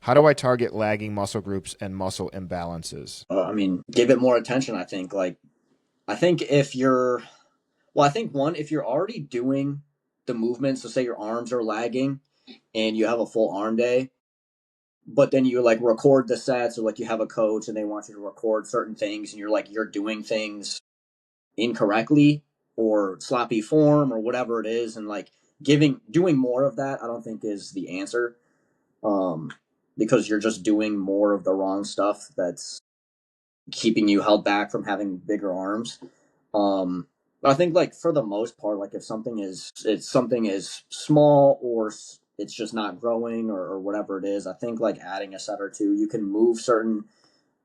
How do I target lagging muscle groups and muscle imbalances? I mean, give it more attention. I think. I think if you're, well, I think one, if you're already doing the movement, so say your arms are lagging and you have a full arm day, but then you like record the sets, or like you have a coach and they want you to record certain things, and you're doing things incorrectly or sloppy form or whatever it is, and like giving doing more of that, I don't think is the answer. Um, because you're just doing more of the wrong stuff that's keeping you held back from having bigger arms. But I think like for the most part, like if something is small, or it's just not growing, or whatever it is, I think like adding a set or two, you can move certain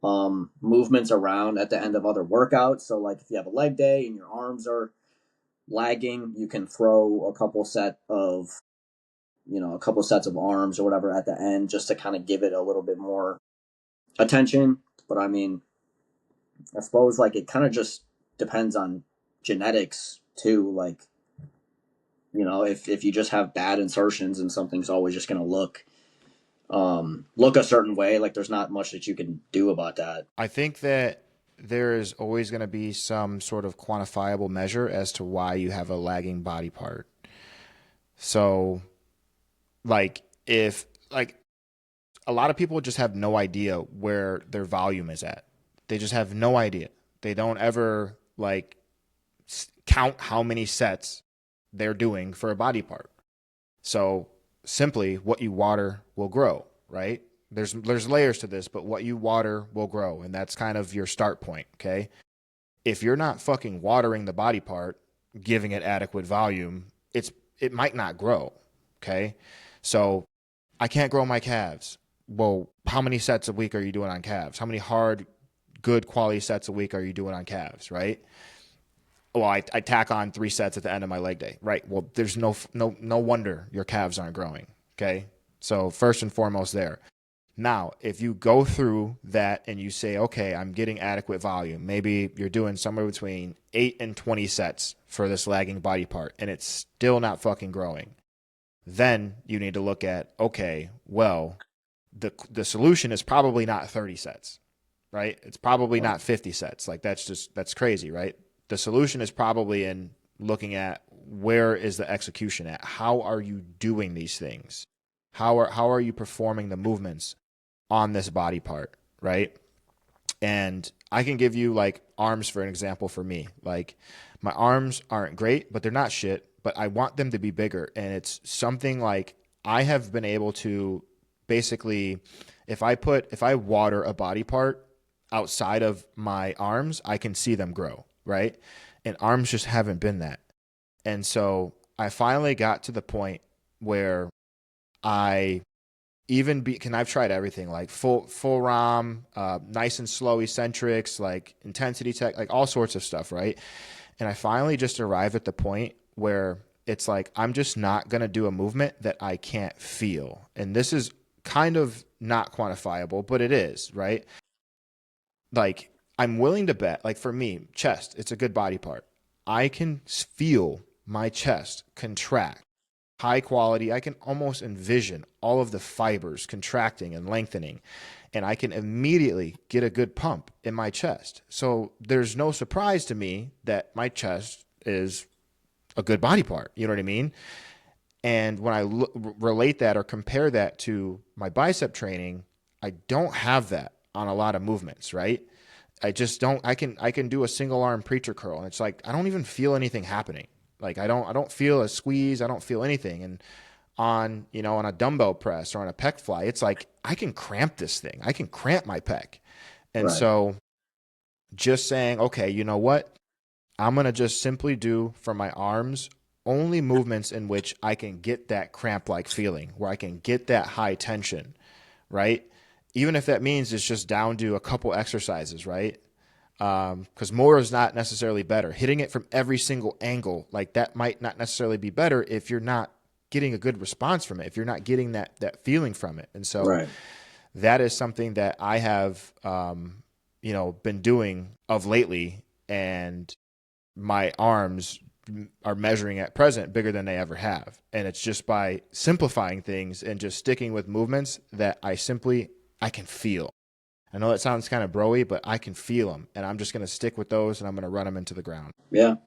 movements around at the end of other workouts. So like if you have a leg day and your arms are lagging, you can throw a couple sets of arms or whatever at the end, just to kind of give it a little bit more attention. But I mean, I suppose like it kind of just depends on genetics too. Like, if you just have bad insertions, and something's always just gonna look a certain way, like there's not much that you can do about that. I think that there is always going to be some sort of quantifiable measure as to why you have a lagging body part. So, like, if, like, a lot of people just have no idea where their volume is at, they just have no idea. They don't ever, like, count how many sets they're doing for a body part. So simply, what you water will grow, right? There's layers to this, but what you water will grow, and that's kind of your start point, okay? If you're not fucking watering the body part, giving it adequate volume, it might not grow, okay? So I can't grow my calves. Well, how many sets a week are you doing on calves? How many hard, good quality sets a week are you doing on calves, right? Well, I tack on 3 sets at the end of my leg day. Right. Well, there's no wonder your calves aren't growing. Okay. So first and foremost there. Now, if you go through that and you say, okay, I'm getting adequate volume, maybe you're doing somewhere between 8 and 20 sets for this lagging body part, and it's still not fucking growing, then you need to look at, okay, well, the solution is probably not 30 sets, right? It's probably Right. not 50 sets. Like that's crazy, right? The solution is probably in looking at where is the execution at? How are you doing these things? How are you performing the movements on this body part, right? And I can give you like arms for an example for me. Like my arms aren't great, but they're not shit, but I want them to be bigger. And it's something like I have been able to basically if I water a body part outside of my arms, I can see them grow, right? And arms just haven't been that. And so I finally got to the point where I I've tried everything like full ROM, nice and slow eccentrics, like intensity tech, like all sorts of stuff, right? And I finally just arrived at the point where it's like I'm just not gonna do a movement that I can't feel. And this is kind of not quantifiable, but it is, right? Like I'm willing to bet, like for me, chest, it's a good body part. I can feel my chest contract high quality. I can almost envision all of the fibers contracting and lengthening, and I can immediately get a good pump in my chest. So there's no surprise to me that my chest is a good body part. You know what I mean? And when I relate that or compare that to my bicep training, I don't have that on a lot of movements, right? I just don't. I can do a single arm preacher curl, and it's like I don't even feel anything happening. Like I don't feel a squeeze. I don't feel anything. And on a dumbbell press or on a pec fly, it's like I can cramp this thing. I can cramp my pec. And Right. so just saying, okay, you know what? I'm gonna just simply do for my arms only movements in which I can get that cramp like feeling, where I can get that high tension, right? Even if that means it's just down to a couple exercises, right? Because more is not necessarily better. Hitting it from every single angle, like that might not necessarily be better if you're not getting a good response from it, if you're not getting that feeling from it. And so Right. that is something that I have, been doing of lately, and my arms are measuring at present bigger than they ever have. And it's just by simplifying things and just sticking with movements that I can feel. I know that sounds kind of broy, but I can feel them, and I'm just going to stick with those, and I'm going to run them into the ground. Yeah.